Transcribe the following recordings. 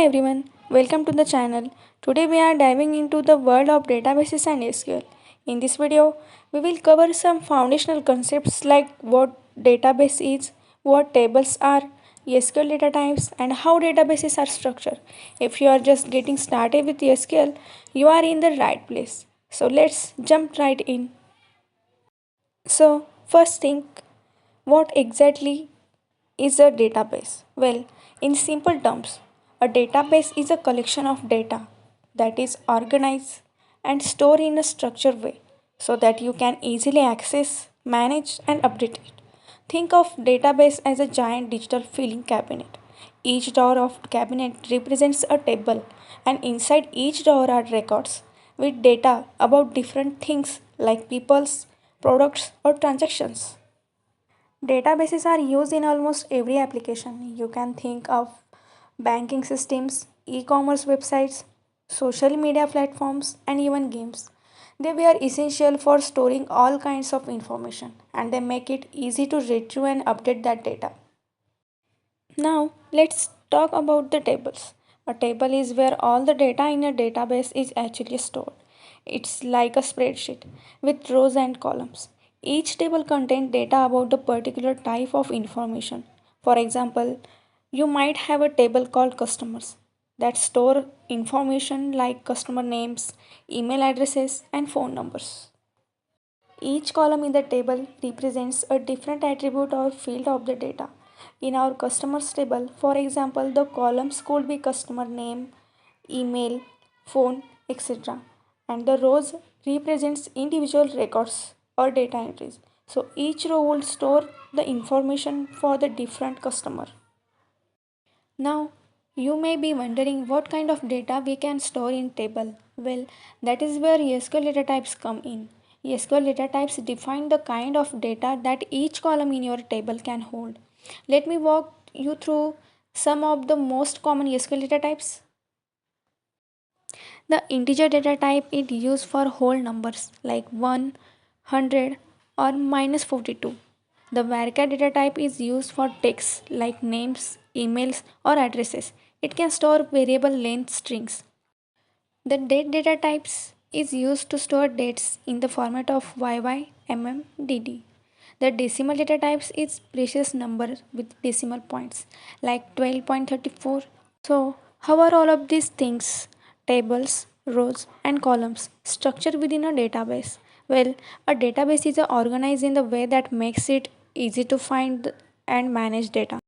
everyone, welcome to the channel. Today we are diving into the world of databases and SQL. In this video, we will cover some foundational concepts like what database is, what tables are, SQL data types, and how databases are structured. If you are just getting started with SQL, you are in the right place. So let's jump right in. So, first thing, what exactly is a database? Well, in simple terms, a database is a collection of data that is organized and stored in a structured way so that you can easily access, manage, and update it. Think of database as a giant digital filing cabinet. Each drawer of cabinet represents a table, and inside each drawer are records with data about different things like people's, products, or transactions. Databases are used in almost every application. You can think of banking systems, e commerce websites, social media platforms, and even games. They were essential for storing all kinds of information and they make it easy to retrieve and update that data. Now, let's talk about the tables. A table is where all the data in a database is actually stored. It's like a spreadsheet with rows and columns. Each table contains data about a particular type of information. For example, you might have a table called customers that store information like customer names, email addresses, and phone numbers. Each column in the table represents a different attribute or field of the data. In our customers table, for example, the columns could be customer name, email, phone, etc. And the rows represents individual records or data entries. So each row will store the information for the different customer. Now, you may be wondering what kind of data we can store in table. Well, that is where SQL data types come in. SQL data types define the kind of data that each column in your table can hold. Let me walk you through some of the most common SQL data types. The integer data type is used for whole numbers like 100 or minus 42. The varchar data type is used for text like names, emails, or addresses. It can store variable length strings. The date data types is used to store dates in the format of YY, MM, DD. The decimal data types is precious number with decimal points like 12.34. So, how are all of these things, tables, rows, and columns, structured within a database? Well, a database is organized in the way that makes it easy to find and manage data.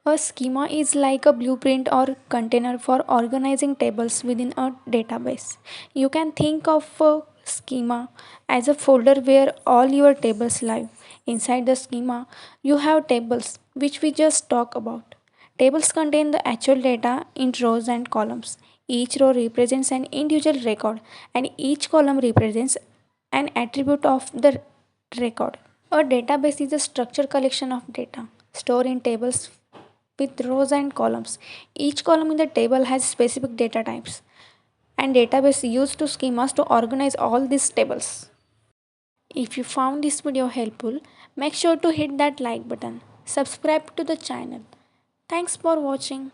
A schema is like a blueprint or container for organizing tables within a database. You can think of a schema as a folder where all your tables live. Inside the schema, you have tables, which we just talked about. Tables contain the actual data in rows and columns. Each row represents an individual record, and each column represents an attribute of the record. A database is a structured collection of data stored in tables with rows and columns. Each column in the table has specific data types and database used to schemas to organize all these tables. If you found this video helpful, make sure to hit that like button. Subscribe to the channel. Thanks for watching.